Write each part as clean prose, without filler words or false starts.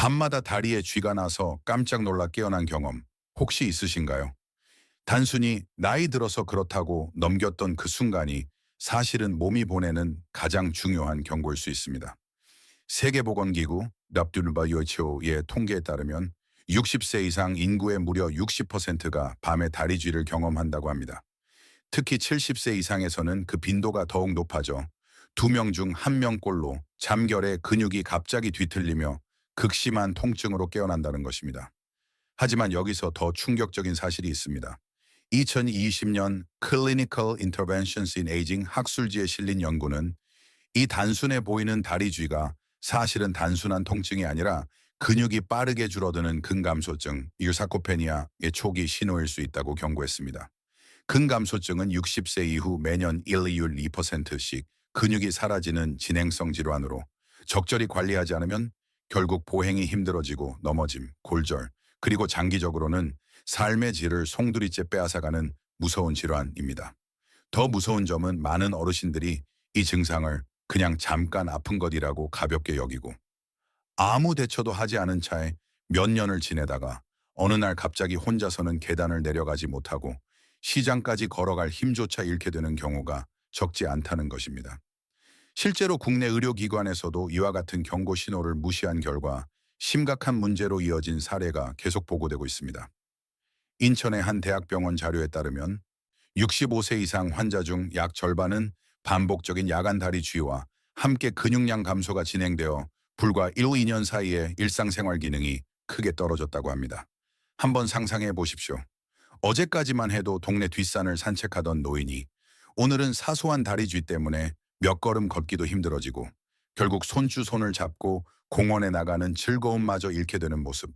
밤마다 다리에 쥐가 나서 깜짝 놀라 깨어난 경험 혹시 있으신가요? 단순히 나이 들어서 그렇다고 넘겼던 그 순간이 사실은 몸이 보내는 가장 중요한 경고일 수 있습니다. 세계보건기구 WHO의 통계에 따르면 60세 이상 인구의 무려 60%가 밤에 다리 쥐를 경험한다고 합니다. 특히 70세 이상에서는 그 빈도가 더욱 높아져 2명 중 1명꼴로 잠결에 근육이 갑자기 뒤틀리며 극심한 통증으로 깨어난다는 것입니다. 하지만 여기서 더 충격적인 사실이 있습니다. 2020년 Clinical Interventions in Aging 학술지에 실린 연구는 이 단순해 보이는 다리 쥐가 사실은 단순한 통증이 아니라 근육이 빠르게 줄어드는 근감소증, 유사코페니아의 초기 신호일 수 있다고 경고했습니다. 근감소증은 60세 이후 매년 1~2율 2%씩 근육이 사라지는 진행성 질환으로 적절히 관리하지 않으면 결국 보행이 힘들어지고 넘어짐, 골절, 그리고 장기적으로는 삶의 질을 송두리째 빼앗아가는 무서운 질환입니다. 더 무서운 점은 많은 어르신들이 이 증상을 그냥 잠깐 아픈 것이라고 가볍게 여기고 아무 대처도 하지 않은 채 몇 년을 지내다가 어느 날 갑자기 혼자서는 계단을 내려가지 못하고 시장까지 걸어갈 힘조차 잃게 되는 경우가 적지 않다는 것입니다. 실제로 국내 의료기관에서도 이와 같은 경고 신호를 무시한 결과 심각한 문제로 이어진 사례가 계속 보고되고 있습니다. 인천의 한 대학병원 자료에 따르면 65세 이상 환자 중 약 절반은 반복적인 야간 다리 쥐와 함께 근육량 감소가 진행되어 불과 1~2년 사이에 일상생활 기능이 크게 떨어졌다고 합니다. 한번 상상해 보십시오. 어제까지만 해도 동네 뒷산을 산책하던 노인이 오늘은 사소한 다리 쥐 때문에 몇 걸음 걷기도 힘들어지고 결국 손을 잡고 공원에 나가는 즐거움마저 잃게 되는 모습.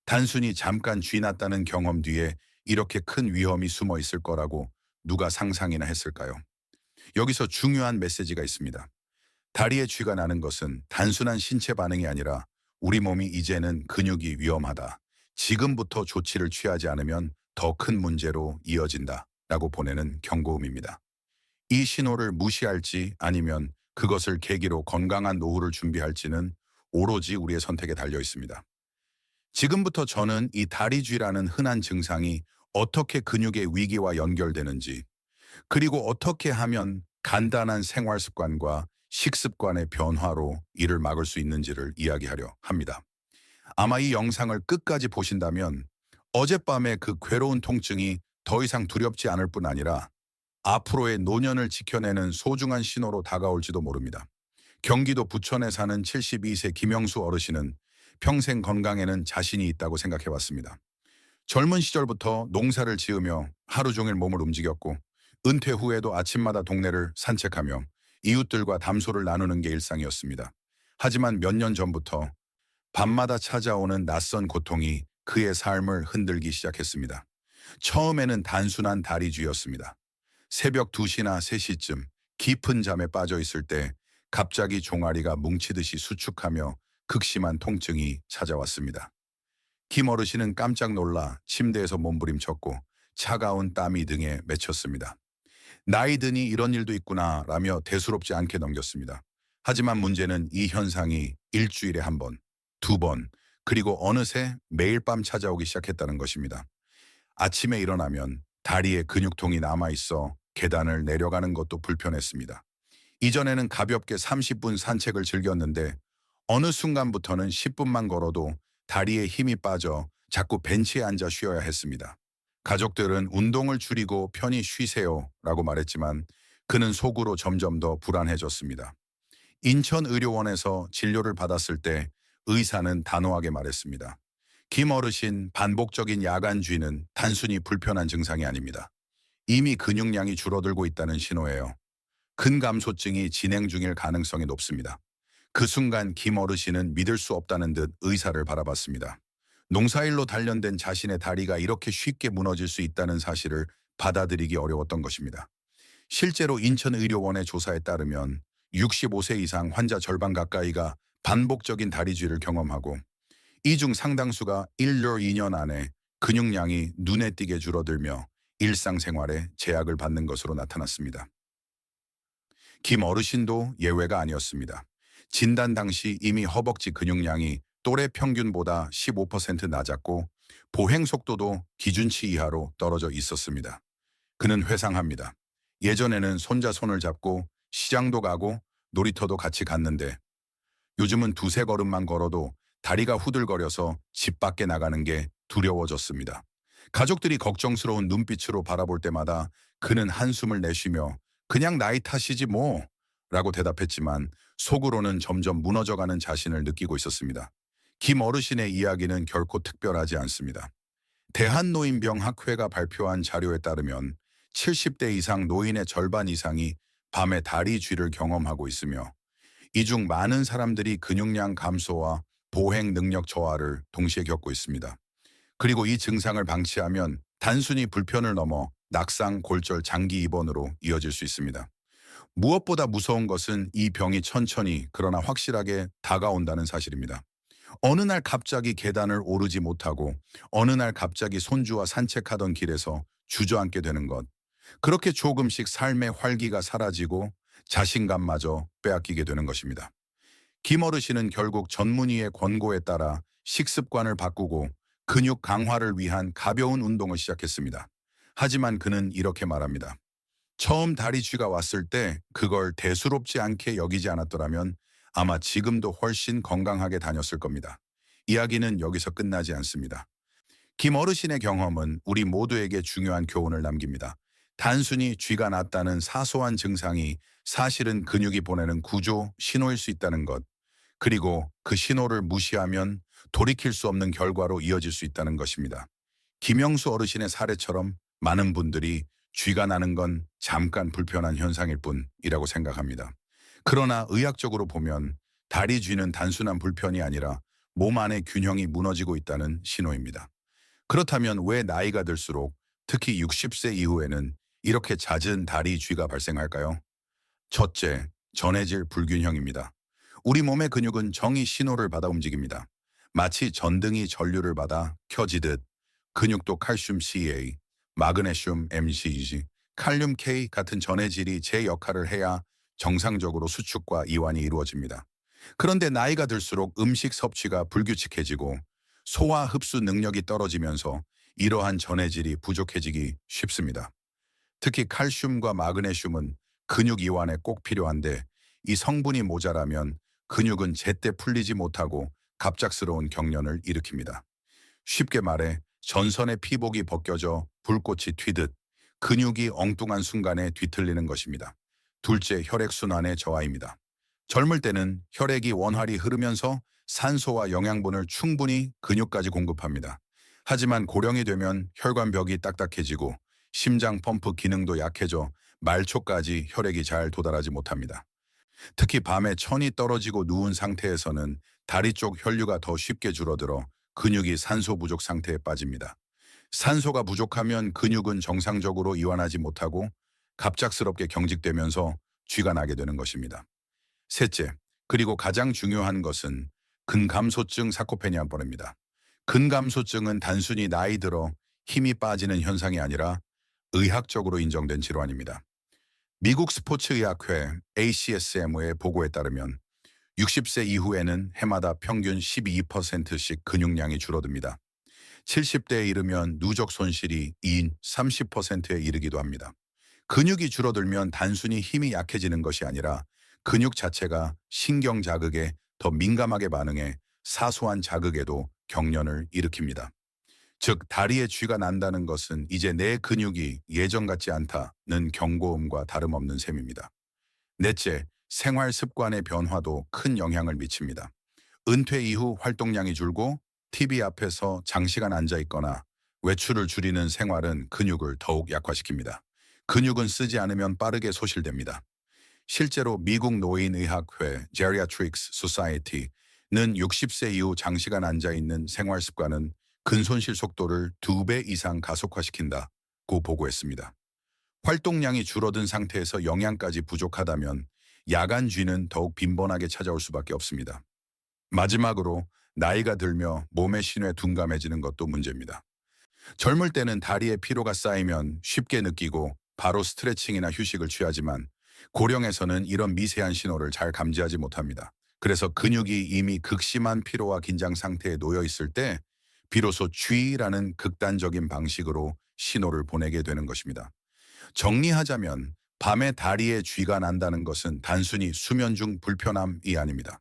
단순히 잠깐 쥐 났다는 경험 뒤에 이렇게 큰 위험이 숨어 있을 거라고 누가 상상이나 했을까요? 여기서 중요한 메시지가 있습니다. 다리에 쥐가 나는 것은 단순한 신체 반응이 아니라 우리 몸이 이제는 근육이 위험하다. 지금부터 조치를 취하지 않으면 더 큰 문제로 이어진다. 라고 보내는 경고음입니다. 이 신호를 무시할지 아니면 그것을 계기로 건강한 노후를 준비할지는 오로지 우리의 선택에 달려 있습니다. 지금부터 저는 이 다리쥐라는 흔한 증상이 어떻게 근육의 위기와 연결되는지, 그리고 어떻게 하면 간단한 생활 습관과 식습관의 변화로 이를 막을 수 있는지를 이야기하려 합니다. 아마 이 영상을 끝까지 보신다면 어젯밤의 그 괴로운 통증이 더 이상 두렵지 않을 뿐 아니라 앞으로의 노년을 지켜내는 소중한 신호로 다가올지도 모릅니다. 경기도 부천에 사는 72세 김영수 어르신은 평생 건강에는 자신이 있다고 생각해왔습니다. 젊은 시절부터 농사를 지으며 하루 종일 몸을 움직였고 은퇴 후에도 아침마다 동네를 산책하며 이웃들과 담소를 나누는 게 일상이었습니다. 하지만 몇 년 전부터 밤마다 찾아오는 낯선 고통이 그의 삶을 흔들기 시작했습니다. 처음에는 단순한 다리 쥐였습니다. 새벽 2시나 3시쯤 깊은 잠에 빠져 있을 때 갑자기 종아리가 뭉치듯이 수축하며 극심한 통증이 찾아왔습니다. 김 어르신은 깜짝 놀라 침대에서 몸부림쳤고 차가운 땀이 등에 맺혔습니다. 나이 드니 이런 일도 있구나 라며 대수롭지 않게 넘겼습니다. 하지만 문제는 이 현상이 일주일에 한 번, 2번, 그리고 어느새 매일 밤 찾아오기 시작했다는 것입니다. 아침에 일어나면 다리에 근육통이 남아있어 계단을 내려가는 것도 불편했습니다. 이전에는 가볍게 30분 산책을 즐겼는데 어느 순간부터는 10분만 걸어도 다리에 힘이 빠져 자꾸 벤치에 앉아 쉬어야 했습니다. 가족들은 운동을 줄이고 편히 쉬세요 라고 말했지만 그는 속으로 점점 더 불안해졌습니다. 인천의료원에서 진료를 받았을 때 의사는 단호하게 말했습니다. 김 어르신 반복적인 야간 쥐는 단순히 불편한 증상이 아닙니다. 이미 근육량이 줄어들고 있다는 신호예요. 근감소증이 진행 중일 가능성이 높습니다. 그 순간 김 어르신은 믿을 수 없다는 듯 의사를 바라봤습니다. 농사일로 단련된 자신의 다리가 이렇게 쉽게 무너질 수 있다는 사실을 받아들이기 어려웠던 것입니다. 실제로 인천의료원의 조사에 따르면 65세 이상 환자 절반 가까이가 반복적인 다리쥐를 경험하고 이 중 상당수가 1~2년 안에 근육량이 눈에 띄게 줄어들며 일상생활에 제약을 받는 것으로 나타났습니다. 김 어르신도 예외가 아니었습니다. 진단 당시 이미 허벅지 근육량이 또래 평균보다 15% 낮았고 보행 속도도 기준치 이하로 떨어져 있었습니다. 그는 회상합니다. 예전에는 손자 손을 잡고 시장도 가고 놀이터도 같이 갔는데 요즘은 두세 걸음만 걸어도 다리가 후들거려서 집 밖에 나가는 게 두려워졌습니다. 가족들이 걱정스러운 눈빛으로 바라볼 때마다 그는 한숨을 내쉬며 그냥 나이 탓이지 뭐 라고 대답했지만 속으로는 점점 무너져가는 자신을 느끼고 있었습니다. 김 어르신의 이야기는 결코 특별하지 않습니다. 대한노인병학회가 발표한 자료에 따르면 70대 이상 노인의 절반 이상이 밤에 다리 쥐를 경험하고 있으며 이 중 많은 사람들이 근육량 감소와 보행 능력 저하를 동시에 겪고 있습니다. 그리고 이 증상을 방치하면 단순히 불편을 넘어 낙상, 골절, 장기 입원으로 이어질 수 있습니다. 무엇보다 무서운 것은 이 병이 천천히 그러나 확실하게 다가온다는 사실입니다. 어느 날 갑자기 계단을 오르지 못하고 어느 날 갑자기 손주와 산책하던 길에서 주저앉게 되는 것. 그렇게 조금씩 삶의 활기가 사라지고 자신감마저 빼앗기게 되는 것입니다. 김 어르신은 결국 전문의의 권고에 따라 식습관을 바꾸고 근육 강화를 위한 가벼운 운동을 시작했습니다. 하지만 그는 이렇게 말합니다. 처음 다리 쥐가 왔을 때 그걸 대수롭지 않게 여기지 않았더라면 아마 지금도 훨씬 건강하게 다녔을 겁니다. 이야기는 여기서 끝나지 않습니다. 김 어르신의 경험은 우리 모두에게 중요한 교훈을 남깁니다. 단순히 쥐가 났다는 사소한 증상이 사실은 근육이 보내는 구조 신호일 수 있다는 것, 그리고 그 신호를 무시하면 돌이킬 수 없는 결과로 이어질 수 있다는 것입니다. 김영수 어르신의 사례처럼 많은 분들이 쥐가 나는 건 잠깐 불편한 현상일 뿐이라고 생각합니다. 그러나 의학적으로 보면 다리 쥐는 단순한 불편이 아니라 몸 안의 균형이 무너지고 있다는 신호입니다. 그렇다면 왜 나이가 들수록 특히 60세 이후에는 이렇게 잦은 다리 쥐가 발생할까요? 첫째, 전해질 불균형입니다. 우리 몸의 근육은 정이 신호를 받아 움직입니다. 마치 전등이 전류를 받아 켜지듯 근육도 칼슘 CA, 마그네슘 MCG, 칼륨 K 같은 전해질이 제 역할을 해야 정상적으로 수축과 이완이 이루어집니다. 그런데 나이가 들수록 음식 섭취가 불규칙해지고 소화 흡수 능력이 떨어지면서 이러한 전해질이 부족해지기 쉽습니다. 특히 칼슘과 마그네슘은 근육 이완에 꼭 필요한데 이 성분이 모자라면 근육은 제때 풀리지 못하고 갑작스러운 경련을 일으킵니다. 쉽게 말해 전선의 피복이 벗겨져 불꽃이 튀듯 근육이 엉뚱한 순간에 뒤틀리는 것입니다. 둘째, 혈액순환의 저하입니다. 젊을 때는 혈액이 원활히 흐르면서 산소와 영양분을 충분히 근육까지 공급합니다. 하지만 고령이 되면 혈관벽이 딱딱해지고 심장 펌프 기능도 약해져 말초까지 혈액이 잘 도달하지 못합니다. 특히 밤에 천이 떨어지고 누운 상태에서는 다리 쪽 혈류가 더 쉽게 줄어들어 근육이 산소 부족 상태에 빠집니다. 산소가 부족하면 근육은 정상적으로 이완하지 못하고 갑작스럽게 경직되면서 쥐가 나게 되는 것입니다. 셋째, 그리고 가장 중요한 것은 근감소증 사코페니아번입니다. 근감소증은 단순히 나이 들어 힘이 빠지는 현상이 아니라 의학적으로 인정된 질환입니다. 미국 스포츠의학회 ACSM의 보고에 따르면 60세 이후에는 해마다 평균 12%씩 근육량이 줄어듭니다. 70대에 이르면 누적 손실이 2인 30%에 이르기도 합니다. 근육이 줄어들면 단순히 힘이 약해지는 것이 아니라 근육 자체가 신경 자극에 더 민감하게 반응해 사소한 자극에도 경련을 일으킵니다. 즉, 다리에 쥐가 난다는 것은 이제 내 근육이 예전 같지 않다는 경고음과 다름없는 셈입니다. 넷째, 생활 습관의 변화도 큰 영향을 미칩니다. 은퇴 이후 활동량이 줄고 TV 앞에서 장시간 앉아 있거나 외출을 줄이는 생활은 근육을 더욱 약화시킵니다. 근육은 쓰지 않으면 빠르게 소실됩니다. 실제로 미국 노인의학회 Geriatrics Society는 60세 이후 장시간 앉아 있는 생활 습관은 근손실 속도를 2배 이상 가속화시킨다고 보고했습니다. 활동량이 줄어든 상태에서 영양까지 부족하다면 야간 쥐는 더욱 빈번하게 찾아올 수밖에 없습니다. 마지막으로 나이가 들며 몸의 신호에 둔감해지는 것도 문제입니다. 젊을 때는 다리에 피로가 쌓이면 쉽게 느끼고 바로 스트레칭이나 휴식을 취하지만 고령에서는 이런 미세한 신호를 잘 감지하지 못합니다. 그래서 근육이 이미 극심한 피로와 긴장 상태에 놓여 있을 때 비로소 쥐라는 극단적인 방식으로 신호를 보내게 되는 것입니다. 정리하자면 밤에 다리에 쥐가 난다는 것은 단순히 수면 중 불편함이 아닙니다.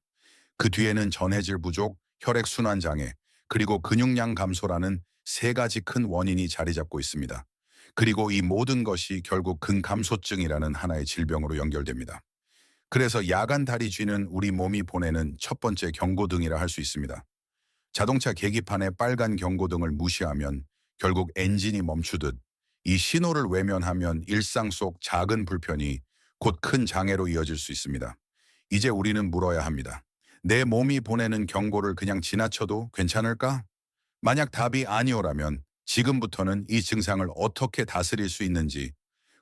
그 뒤에는 전해질 부족, 혈액순환 장애, 그리고 근육량 감소라는 세 가지 큰 원인이 자리 잡고 있습니다. 그리고 이 모든 것이 결국 근감소증이라는 하나의 질병으로 연결됩니다. 그래서 야간 다리 쥐는 우리 몸이 보내는 첫 번째 경고등이라 할 수 있습니다. 자동차 계기판의 빨간 경고등을 무시하면 결국 엔진이 멈추듯 이 신호를 외면하면 일상 속 작은 불편이 곧 큰 장애로 이어질 수 있습니다. 이제 우리는 물어야 합니다. 내 몸이 보내는 경고를 그냥 지나쳐도 괜찮을까? 만약 답이 아니오라면 지금부터는 이 증상을 어떻게 다스릴 수 있는지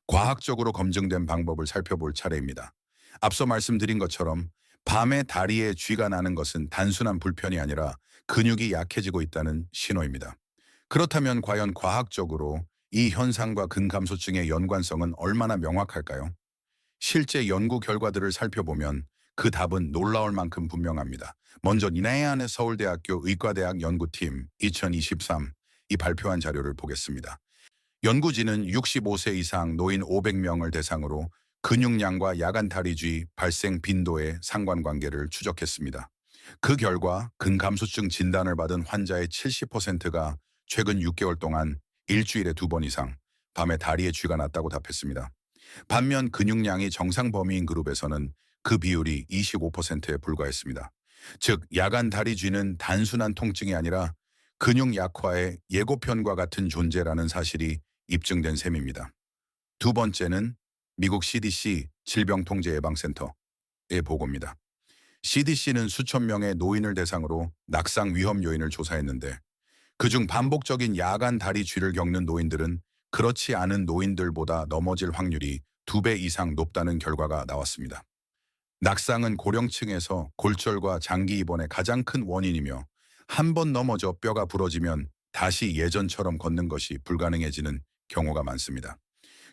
과학적으로 검증된 방법을 살펴볼 차례입니다. 앞서 말씀드린 것처럼 밤에 다리에 쥐가 나는 것은 단순한 불편이 아니라 근육이 약해지고 있다는 신호입니다. 그렇다면 과연 과학적으로 이 현상과 근감소증의 연관성은 얼마나 명확할까요? 실제 연구 결과들을 살펴보면 그 답은 놀라울 만큼 분명합니다. 먼저 니네안의 서울대학교 의과대학 연구팀 2023이 발표한 자료를 보겠습니다. 연구진은 65세 이상 노인 500명을 대상으로 근육량과 야간 다리쥐 발생 빈도의 상관관계를 추적했습니다. 그 결과 근감소증 진단을 받은 환자의 70%가 최근 6개월 동안 일주일에 2번 이상 밤에 다리에 쥐가 났다고 답했습니다. 반면 근육량이 정상 범위인 그룹에서는 그 비율이 25%에 불과했습니다. 즉, 야간 다리 쥐는 단순한 통증이 아니라 근육 약화의 예고편과 같은 존재라는 사실이 입증된 셈입니다. 두 번째는 미국 CDC 질병통제예방센터의 보고입니다. CDC는 수천 명의 노인을 대상으로 낙상 위험 요인을 조사했는데 그중 반복적인 야간 다리 쥐를 겪는 노인들은 그렇지 않은 노인들보다 넘어질 확률이 2배 이상 높다는 결과가 나왔습니다. 낙상은 고령층에서 골절과 장기 입원의 가장 큰 원인이며 한 번 넘어져 뼈가 부러지면 다시 예전처럼 걷는 것이 불가능해지는 경우가 많습니다.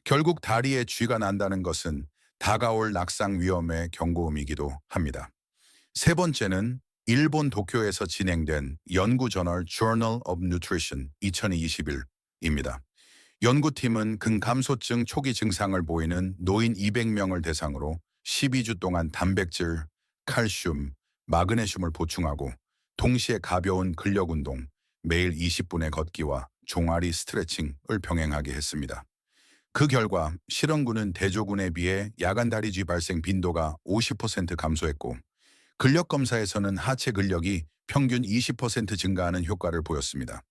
결국 다리에 쥐가 난다는 것은 다가올 낙상 위험의 경고음이기도 합니다. 세 번째는 일본 도쿄에서 진행된 연구 저널 Journal of Nutrition 2021입니다. 연구팀은 근감소증 초기 증상을 보이는 노인 200명을 대상으로 12주 동안 단백질, 칼슘, 마그네슘을 보충하고 동시에 가벼운 근력 운동, 매일 20분의 걷기와 종아리 스트레칭을 병행하게 했습니다. 그 결과 실험군은 대조군에 비해 야간 다리쥐 발생 빈도가 50% 감소했고 근력 검사에서는 하체 근력이 평균 20% 증가하는 효과를 보였습니다.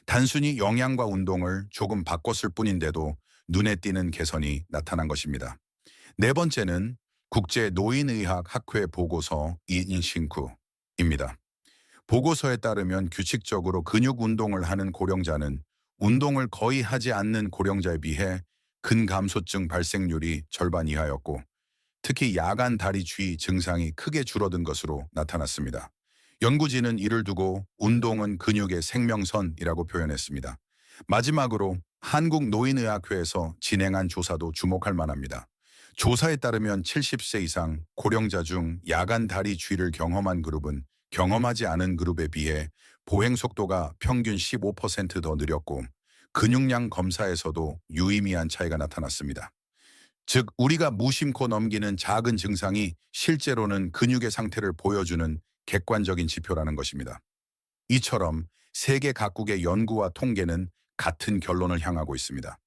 단순히 영양과 운동을 조금 바꿨을 뿐인데도 눈에 띄는 개선이 나타난 것입니다. 네 번째는 국제 노인의학 학회 보고서 이인싱쿠입니다. 보고서에 따르면 규칙적으로 근육 운동을 하는 고령자는 운동을 거의 하지 않는 고령자에 비해 근감소증 발생률이 절반 이하였고 특히 야간 다리 쥐 증상이 크게 줄어든 것으로 나타났습니다. 연구진은 이를 두고 운동은 근육의 생명선이라고 표현했습니다. 마지막으로 한국노인의학회에서 진행한 조사도 주목할 만합니다. 조사에 따르면 70세 이상 고령자 중 야간 다리 쥐를 경험한 그룹은 경험하지 않은 그룹에 비해 보행 속도가 평균 15% 더 느렸고 근육량 검사에서도 유의미한 차이가 나타났습니다. 즉, 우리가 무심코 넘기는 작은 증상이 실제로는 근육의 상태를 보여주는 객관적인 지표라는 것입니다. 이처럼 세계 각국의 연구와 통계는 같은 결론을 향하고 있습니다.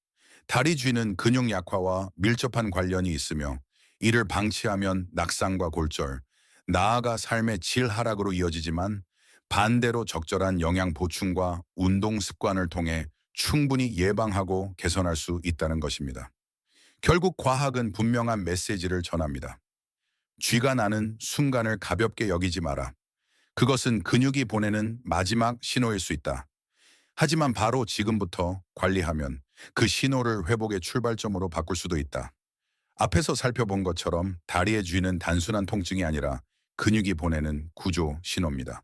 다리 쥐는 근육 약화와 밀접한 관련이 있으며 이를 방치하면 낙상과 골절, 나아가 삶의 질 하락으로 이어지지만 반대로 적절한 영양 보충과 운동 습관을 통해 충분히 예방하고 개선할 수 있다는 것입니다. 결국 과학은 분명한 메시지를 전합니다. 쥐가 나는 순간을 가볍게 여기지 마라. 그것은 근육이 보내는 마지막 신호일 수 있다. 하지만 바로 지금부터 관리하면 그 신호를 회복의 출발점으로 바꿀 수도 있다. 앞에서 살펴본 것처럼 다리의 쥐는 단순한 통증이 아니라 근육이 보내는 구조 신호입니다.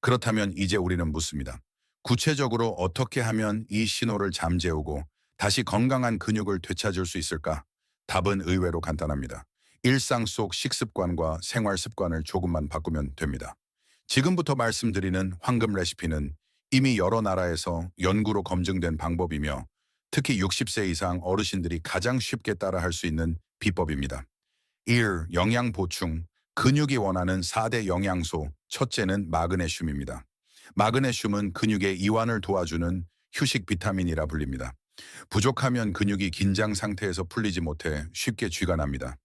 그렇다면 이제 우리는 묻습니다. 구체적으로 어떻게 하면 이 신호를 잠재우고 다시 건강한 근육을 되찾을 수 있을까? 답은 의외로 간단합니다. 일상 속 식습관과 생활 습관을 조금만 바꾸면 됩니다. 지금부터 말씀드리는 황금 레시피는 이미 여러 나라에서 연구로 검증된 방법이며 특히 60세 이상 어르신들이 가장 쉽게 따라할 수 있는 비법입니다. 1. 영양 보충. 근육이 원하는 4대 영양소. 첫째는 마그네슘입니다. 마그네슘은 근육의 이완을 도와주는 휴식 비타민이라 불립니다. 부족하면 근육이 긴장 상태에서 풀리지 못해 쉽게 쥐가 납니다.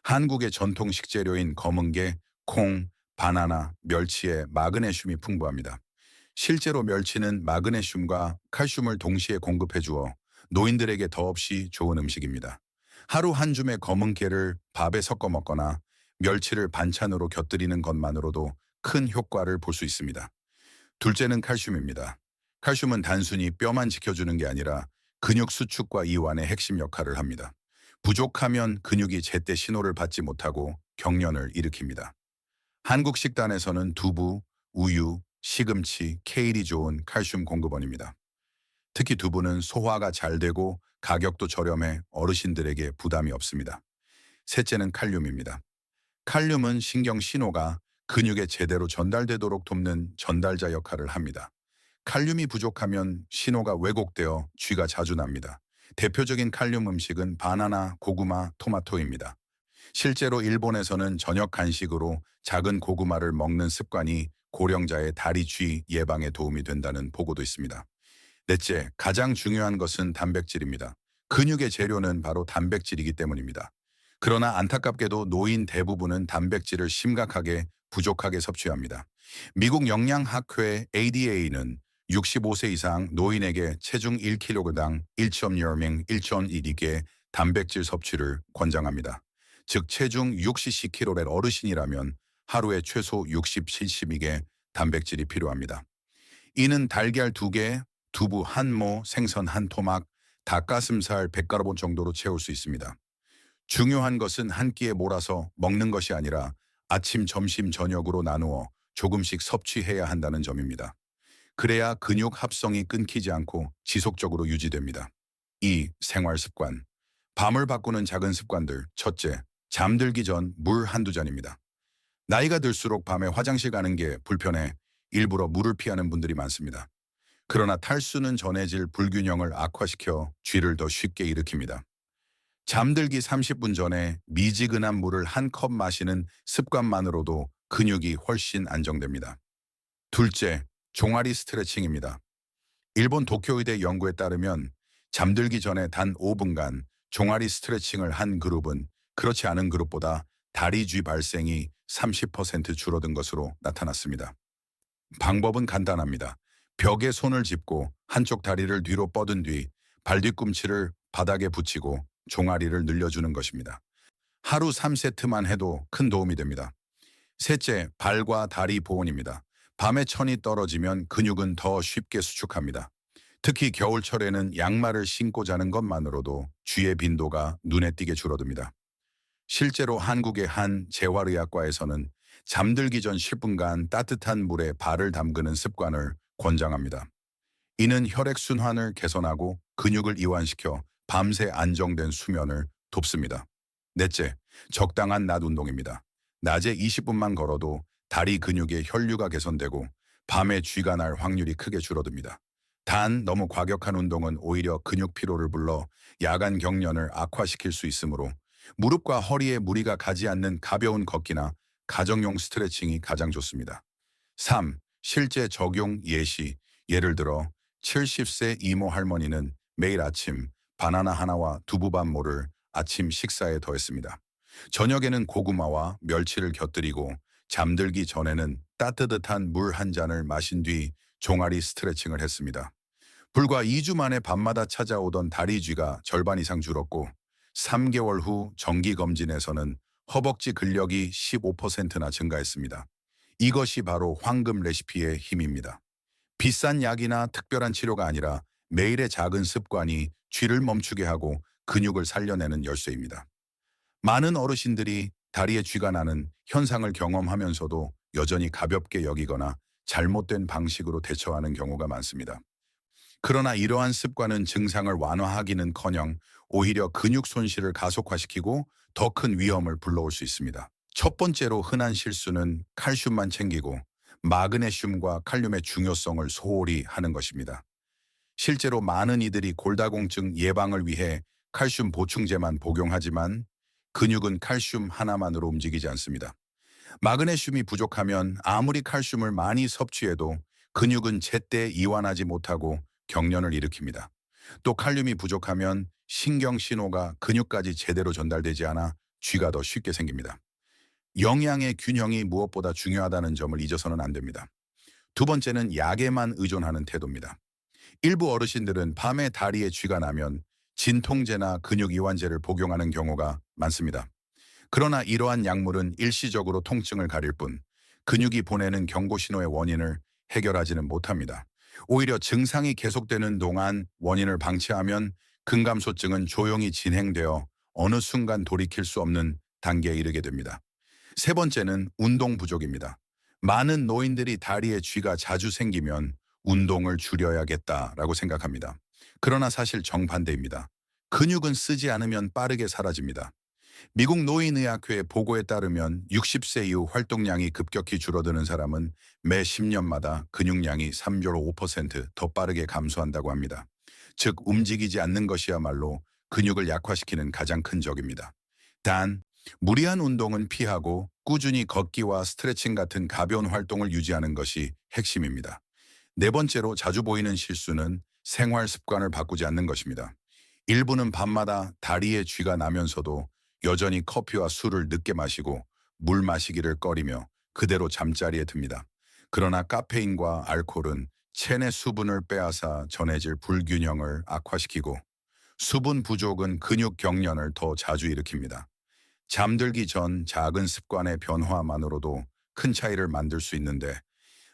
한국의 전통 식재료인 검은게, 콩, 바나나, 멸치에 마그네슘이 풍부합니다. 실제로 멸치는 마그네슘과 칼슘을 동시에 공급해 주어 노인들에게 더없이 좋은 음식입니다. 하루 한 줌의 검은 깨를 밥에 섞어 먹거나 멸치를 반찬으로 곁들이는 것만으로도 큰 효과를 볼 수 있습니다. 둘째는 칼슘입니다. 칼슘은 단순히 뼈만 지켜주는 게 아니라 근육 수축과 이완의 핵심 역할을 합니다. 부족하면 근육이 제때 신호를 받지 못하고 경련을 일으킵니다. 한국 식단에서는 두부, 우유, 시금치, 케일이 좋은 칼슘 공급원입니다. 특히 두부는 소화가 잘 되고 가격도 저렴해 어르신들에게 부담이 없습니다. 셋째는 칼륨입니다. 칼륨은 신경 신호가 근육에 제대로 전달되도록 돕는 전달자 역할을 합니다. 칼륨이 부족하면 신호가 왜곡되어 쥐가 자주 납니다. 대표적인 칼륨 음식은 바나나, 고구마, 토마토입니다. 실제로 일본에서는 저녁 간식으로 작은 고구마를 먹는 습관이 고령자의 다리쥐 예방에 도움이 된다는 보고도 있습니다. 넷째, 가장 중요한 것은 단백질입니다. 근육의 재료는 바로 단백질이기 때문입니다. 그러나 안타깝게도 노인 대부분은 단백질을 심각하게 부족하게 섭취합니다. 미국 영양학회 ADA는 65세 이상 노인에게 체중 1kg당 1.0명 1.1개 단백질 섭취를 권장합니다. 즉 체중 60kg의 어르신이라면 하루에 최소 60-70개 단백질이 필요합니다. 이는 달걀 2개, 두부 1모, 생선 1토막, 닭가슴살 100g 정도로 채울 수 있습니다. 중요한 것은 한 끼에 몰아서 먹는 것이 아니라 아침, 점심, 저녁으로 나누어 조금씩 섭취해야 한다는 점입니다. 그래야 근육 합성이 끊기지 않고 지속적으로 유지됩니다. 2. 생활 습관. 밤을 바꾸는 작은 습관들. 첫째, 잠들기 전 물 한두 잔입니다. 나이가 들수록 밤에 화장실 가는 게 불편해 일부러 물을 피하는 분들이 많습니다. 그러나 탈수는 전해질 불균형을 악화시켜 쥐를 더 쉽게 일으킵니다. 잠들기 30분 전에 미지근한 물을 한 컵 마시는 습관만으로도 근육이 훨씬 안정됩니다. 둘째, 종아리 스트레칭입니다. 일본 도쿄의대 연구에 따르면 잠들기 전에 단 5분간 종아리 스트레칭을 한 그룹은 그렇지 않은 그룹보다 다리쥐 발생이 30% 줄어든 것으로 나타났습니다. 방법은 간단합니다. 벽에 손을 짚고 한쪽 다리를 뒤로 뻗은 뒤 발뒤꿈치를 바닥에 붙이고 종아리를 늘려주는 것입니다. 하루 3세트만 해도 큰 도움이 됩니다. 셋째, 발과 다리 보온입니다. 밤에 천이 떨어지면 근육은 더 쉽게 수축합니다. 특히 겨울철에는 양말을 신고 자는 것만으로도 쥐의 빈도가 눈에 띄게 줄어듭니다. 실제로 한국의 한 재활의학과에서는 잠들기 전 10분간 따뜻한 물에 발을 담그는 습관을 권장합니다. 이는 혈액순환을 개선하고 근육을 이완시켜 밤새 안정된 수면을 돕습니다. 넷째, 적당한 낮 운동입니다. 낮에 20분만 걸어도 다리 근육의 혈류가 개선되고 밤에 쥐가 날 확률이 크게 줄어듭니다. 단 너무 과격한 운동은 오히려 근육 피로를 불러 야간 경련을 악화시킬 수 있으므로 무릎과 허리에 무리가 가지 않는 가벼운 걷기나 가정용 스트레칭이 가장 좋습니다. 3. 실제 적용 예시. 예를 들어 70세 이모 할머니는 매일 아침 바나나 하나와 두부반모를 아침 식사에 더했습니다. 저녁에는 고구마와 멸치를 곁들이고 잠들기 전에는 따뜻한 물 한 잔을 마신 뒤 종아리 스트레칭을 했습니다. 불과 2주 만에 밤마다 찾아오던 다리쥐가 절반 이상 줄었고 3개월 후 정기검진에서는 허벅지 근력이 15%나 증가했습니다. 이것이 바로 황금 레시피의 힘입니다. 비싼 약이나 특별한 치료가 아니라 매일의 작은 습관이 쥐를 멈추게 하고 근육을 살려내는 열쇠입니다. 많은 어르신들이 다리에 쥐가 나는 현상을 경험하면서도 여전히 가볍게 여기거나 잘못된 방식으로 대처하는 경우가 많습니다. 그러나 이러한 습관은 증상을 완화하기는커녕 오히려 근육 손실을 가속화시키고 더 큰 위험을 불러올 수 있습니다. 첫 번째로 흔한 실수는 칼슘만 챙기고 마그네슘과 칼륨의 중요성을 소홀히 하는 것입니다. 실제로 많은 이들이 골다공증 예방을 위해 칼슘 보충제만 복용하지만 근육은 칼슘 하나만으로 움직이지 않습니다. 마그네슘이 부족하면 아무리 칼슘을 많이 섭취해도 근육은 제때 이완하지 못하고 경련을 일으킵니다. 또 칼륨이 부족하면 신경 신호가 근육까지 제대로 전달되지 않아 쥐가 더 쉽게 생깁니다. 영양의 균형이 무엇보다 중요하다는 점을 잊어서는 안 됩니다. 두 번째는 약에만 의존하는 태도입니다. 일부 어르신들은 밤에 다리에 쥐가 나면 진통제나 근육 이완제를 복용하는 경우가 많습니다. 그러나 이러한 약물은 일시적으로 통증을 가릴 뿐 근육이 보내는 경고 신호의 원인을 해결하지는 못합니다. 오히려 증상이 계속되는 동안 원인을 방치하면 근감소증은 조용히 진행되어 어느 순간 돌이킬 수 없는 단계에 이르게 됩니다. 세 번째는 운동 부족입니다. 많은 노인들이 다리에 쥐가 자주 생기면 운동을 줄여야겠다라고 생각합니다. 그러나 사실 정반대입니다. 근육은 쓰지 않으면 빠르게 사라집니다. 미국 노인의학회 보고에 따르면 60세 이후 활동량이 급격히 줄어드는 사람은 매 10년마다 근육량이 3.5%더 빠르게 감소한다고 합니다. 즉 움직이지 않는 것이야말로 근육을 약화시키는 가장 큰 적입니다. 단, 무리한 운동은 피하고 꾸준히 걷기와 스트레칭 같은 가벼운 활동을 유지하는 것이 핵심입니다. 네 번째로 자주 보이는 실수는 생활 습관을 바꾸지 않는 것입니다. 일부는 밤마다 다리에 쥐가 나면서도 여전히 커피와 술을 늦게 마시고 물 마시기를 꺼리며 그대로 잠자리에 듭니다. 그러나 카페인과 알코올은 체내 수분을 빼앗아 전해질 불균형을 악화시키고 수분 부족은 근육 경련을 더 자주 일으킵니다. 잠들기 전 작은 습관의 변화만으로도 큰 차이를 만들 수 있는데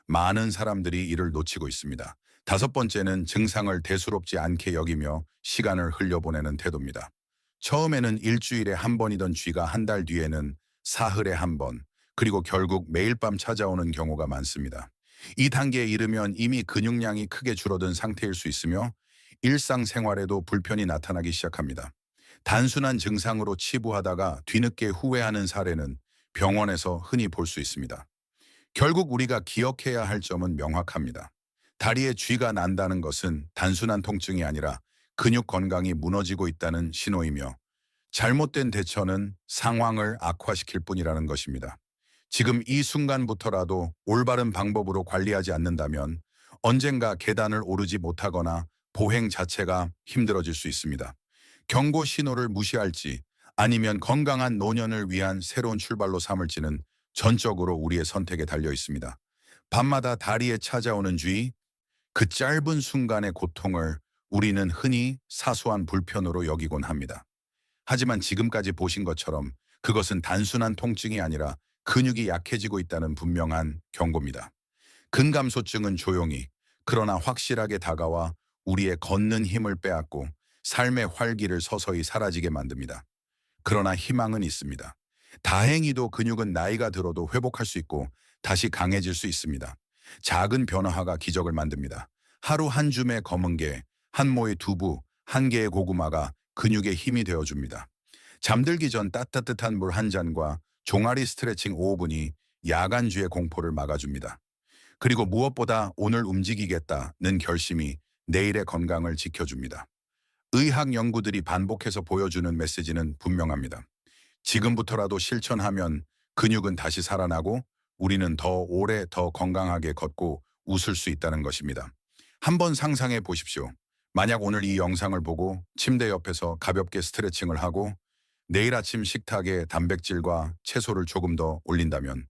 많은 사람들이 이를 놓치고 있습니다. 다섯 번째는 증상을 대수롭지 않게 여기며 시간을 흘려보내는 태도입니다. 처음에는 일주일에 한 번이던 쥐가 한 달 뒤에는 사흘에 한 번, 그리고 결국 매일 밤 찾아오는 경우가 많습니다. 이 단계에 이르면 이미 근육량이 크게 줄어든 상태일 수 있으며 일상생활에도 불편이 나타나기 시작합니다. 단순한 증상으로 치부하다가 뒤늦게 후회하는 사례는 병원에서 흔히 볼 수 있습니다. 결국 우리가 기억해야 할 점은 명확합니다. 다리에 쥐가 난다는 것은 단순한 통증이 아니라 근육 건강이 무너지고 있다는 신호이며 잘못된 대처는 상황을 악화시킬 뿐이라는 것입니다. 지금 이 순간부터라도 올바른 방법으로 관리하지 않는다면 언젠가 계단을 오르지 못하거나 보행 자체가 힘들어질 수 있습니다. 경고 신호를 무시할지 아니면 건강한 노년을 위한 새로운 출발로 삼을지는 전적으로 우리의 선택에 달려 있습니다. 밤마다 다리에 찾아오는 쥐, 그 짧은 순간의 고통을 우리는 흔히 사소한 불편으로 여기곤 합니다. 하지만 지금까지 보신 것처럼 그것은 단순한 통증이 아니라 근육이 약해지고 있다는 분명한 경고입니다. 근감소증은 조용히 그러나 확실하게 다가와 우리의 걷는 힘을 빼앗고 삶의 활기를 서서히 사라지게 만듭니다. 그러나 희망은 있습니다. 다행히도 근육은 나이가 들어도 회복할 수 있고 다시 강해질 수 있습니다. 작은 변화가 기적을 만듭니다. 하루 한 줌의 검은 게, 한 모의 두부, 한 개의 고구마가 근육에 힘이 되어줍니다. 잠들기 전 따뜻한 물 한 잔과 종아리 스트레칭 5분이 야간주의 공포를 막아줍니다. 그리고 무엇보다 오늘 움직이겠다는 결심이 내일의 건강을 지켜줍니다. 의학 연구들이 반복해서 보여주는 메시지는 분명합니다. 지금부터라도 실천하면 근육은 다시 살아나고 우리는 더 오래 더 건강하게 걷고 웃을 수 있다는 것입니다. 한번 상상해 보십시오. 만약 오늘 이 영상을 보고 침대 옆에서 가볍게 스트레칭을 하고 내일 아침 식탁에 단백질과 채소를 조금 더 올린다면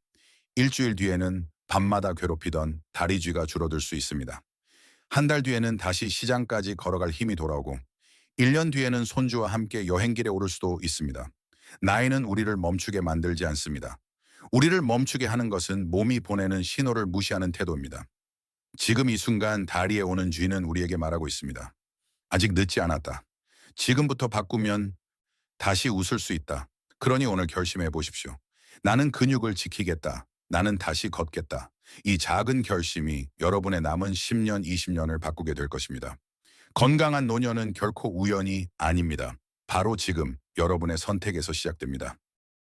일주일 뒤에는 밤마다 괴롭히던 다리쥐가 줄어들 수 있습니다. 한 달 뒤에는 다시 시장까지 걸어갈 힘이 돌아오고 1년 뒤에는 손주와 함께 여행길에 오를 수도 있습니다. 나이는 우리를 멈추게 만들지 않습니다. 우리를 멈추게 하는 것은 몸이 보내는 신호를 무시하는 태도입니다. 지금 이 순간 다리에 오는 쥐는 우리에게 말하고 있습니다. 아직 늦지 않았다. 지금부터 바꾸면 다시 웃을 수 있다. 그러니 오늘 결심해 보십시오. 나는 근육을 지키겠다. 나는 다시 걷겠다. 이 작은 결심이 여러분의 남은 10년, 20년을 바꾸게 될 것입니다. 건강한 노년은 결코 우연이 아닙니다. 바로 지금 여러분의 선택에서 시작됩니다.